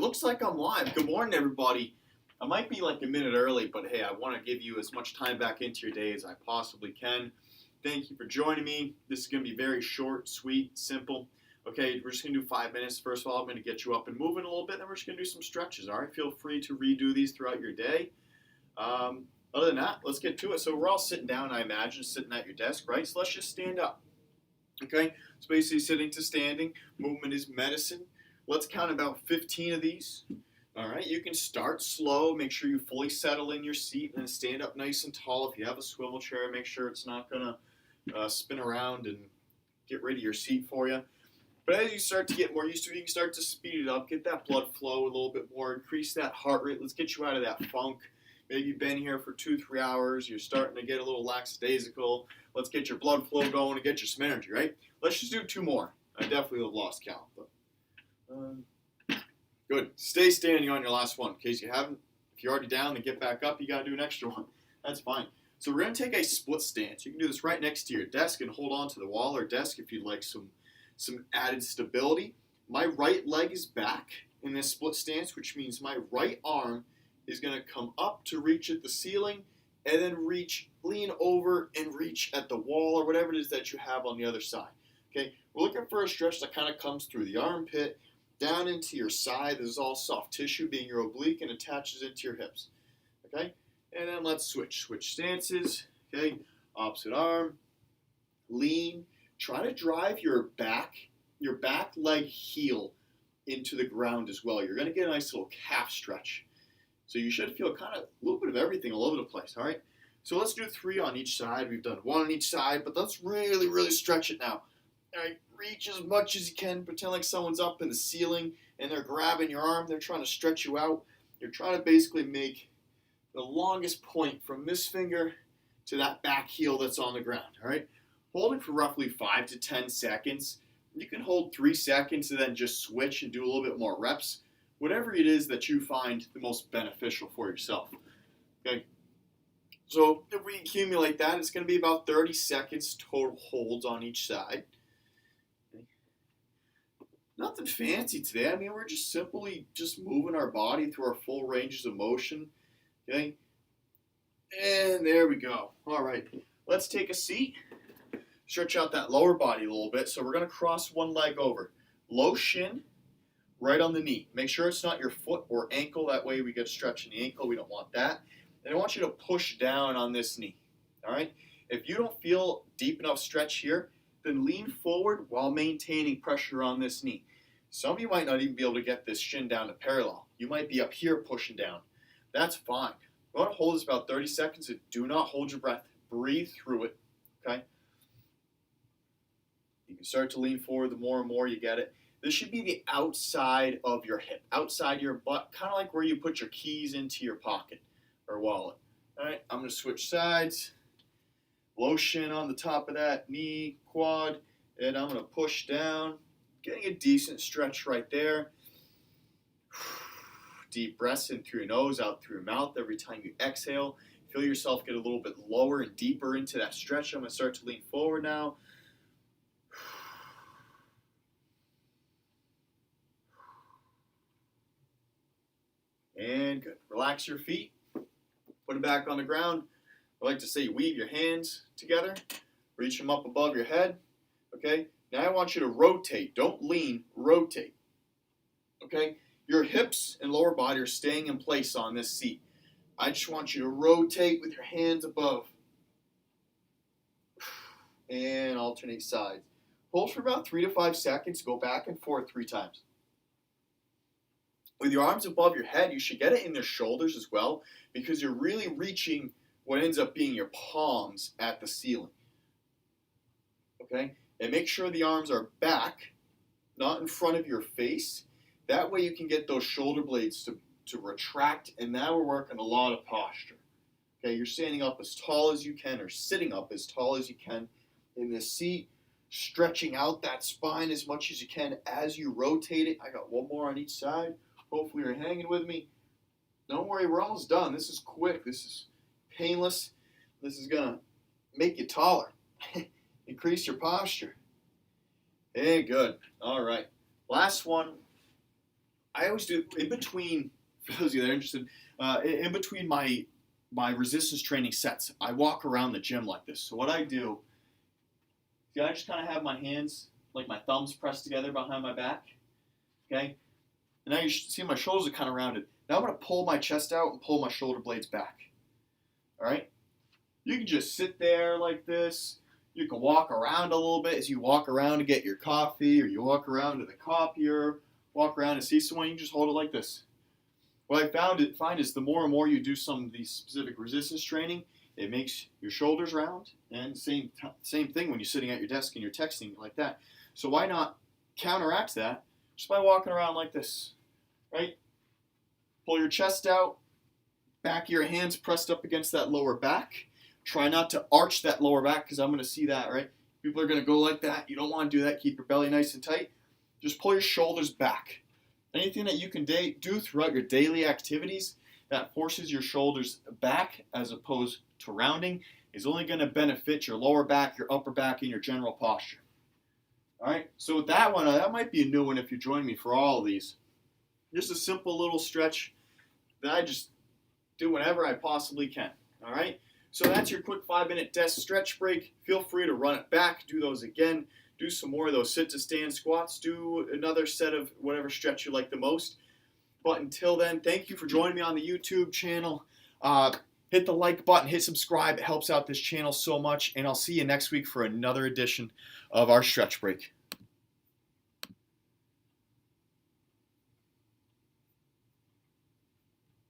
looks like I'm live. Good morning, everybody. I might be like a minute early, but hey, I want to give you as much time back into your day as I possibly can. Thank you for joining me. This is going to be very short, sweet, simple. Okay, we're just going to do 5 minutes. First of all, I'm going to get you up and moving a little bit, then we're just going to do some stretches, all right? Feel free to redo these throughout your day. Other than that, let's get to it. So we're all sitting down, I imagine, sitting at your desk, right? So let's just stand up. Okay, so basically sitting to standing. Movement is medicine. Let's count about 15 of these. All right, you can start slow. Make sure you fully settle in your seat and then stand up nice and tall. If you have a swivel chair, make sure it's not going to spin around and get rid of your seat for you. But as you start to get more used to it, you can start to speed it up, get that blood flow a little bit more, increase that heart rate. Let's get you out of that funk. Maybe you've been here for 2-3 hours. You're starting to get a little lackadaisical. Let's get your blood flow going and get you some energy, right? Let's just do 2 more. I definitely have lost count, but good. Stay standing on your last one. In case you haven't, if you're already down, then get back up. You got to do an extra one. That's fine. So we're going to take a split stance. You can do this right next to your desk and hold on to the wall or desk if you'd like some added stability. My right leg is back in this split stance, which means my right arm is going to come up to reach at the ceiling and then lean over and reach at the wall or whatever it is that you have on the other side. Okay, we're looking for a stretch that kind of comes through the armpit, down into your side. This is all soft tissue being your oblique and attaches into your hips. Okay, and then let's switch stances. Okay, opposite arm, lean. Try to drive your back leg heel into the ground as well. You're going to get a nice little calf stretch. So you should feel kind of a little bit of everything all over the place, all right? So let's do 3 on each side. We've done 1 on each side, but let's really, really stretch it now. All right, reach as much as you can. Pretend like someone's up in the ceiling and they're grabbing your arm. They're trying to stretch you out. You're trying to basically make the longest point from this finger to that back heel that's on the ground, all right? Hold it for roughly 5 to 10 seconds. You can hold 3 seconds and then just switch and do a little bit more reps. Whatever it is that you find the most beneficial for yourself. Okay. So if we accumulate that, it's going to be about 30 seconds total holds on each side. Okay. Nothing fancy today. I mean, we're just simply moving our body through our full ranges of motion. Okay. And there we go. All right. Let's take a seat. Stretch out that lower body a little bit. So we're going to cross one leg over. Low shin. Right on the knee. Make sure it's not your foot or ankle. That way we get stretch in the ankle. We don't want that. And I want you to push down on this knee. All right? If you don't feel deep enough stretch here, then lean forward while maintaining pressure on this knee. Some of you might not even be able to get this shin down to parallel. You might be up here pushing down. That's fine. You want to hold this about 30 seconds and do not hold your breath. Breathe through it. Okay? You can start to lean forward the more and more you get it. This should be the outside of your hip, outside your butt, kind of like where you put your keys into your pocket or wallet. All right, I'm going to switch sides. Low shin on the top of that knee, quad, and I'm going to push down, getting a decent stretch right there. Deep breaths in through your nose, out through your mouth every time you exhale. Feel yourself get a little bit lower and deeper into that stretch. I'm going to start to lean forward now. And good. Relax your feet. Put them back on the ground. I like to say weave your hands together. Reach them up above your head. Okay? Now I want you to rotate. Don't lean. Rotate. Okay? Your hips and lower body are staying in place on this seat. I just want you to rotate with your hands above. And alternate sides. Hold for about 3 to 5 seconds. Go back and forth 3 times. With your arms above your head, you should get it in their shoulders as well, because you're really reaching what ends up being your palms at the ceiling. Okay? And make sure the arms are back, not in front of your face. That way you can get those shoulder blades to retract, and now we're working a lot of posture. Okay, you're standing up as tall as you can or sitting up as tall as you can in this seat, stretching out that spine as much as you can as you rotate it. I got 1 more on each side. Hopefully you're hanging with me. Don't worry, we're almost done. This is quick. This is painless. This is going to make you taller. Increase your posture. Hey, good. All right. Last one. I always do in between. For those of you that are interested, in between my resistance training sets, I walk around the gym like this. So what I do, see, I just kind of have my hands, like my thumbs pressed together behind my back. Okay, and now you see my shoulders are kind of rounded. Now I'm going to pull my chest out and pull my shoulder blades back. All right, you can just sit there like this. You can walk around a little bit as you walk around to get your coffee, or you walk around to the copier, walk around to see someone. You can just hold it like this. What I find is the more and more you do some of these specific resistance training, it makes your shoulders round. And same thing when you're sitting at your desk and you're texting like that. So why not counteract that just by walking around like this, right? Pull your chest out, back of your hands pressed up against that lower back. Try not to arch that lower back because I'm going to see that, right? People are going to go like that. You don't want to do that. Keep your belly nice and tight. Just pull your shoulders back. Anything that you can do throughout your daily activities that forces your shoulders back as opposed to rounding is only going to benefit your lower back, your upper back, and your general posture. All right, so with that one, that might be a new one if you join me for all of these. Just a simple little stretch that I just do whenever I possibly can. All right, so that's your quick 5-minute desk stretch break. Feel free to run it back, do those again. Do some more of those sit to stand squats. Do another set of whatever stretch you like the most. But until then, thank you for joining me on the YouTube channel. Hit the like button, hit subscribe. It helps out this channel so much. And I'll see you next week for another edition of our stretch break.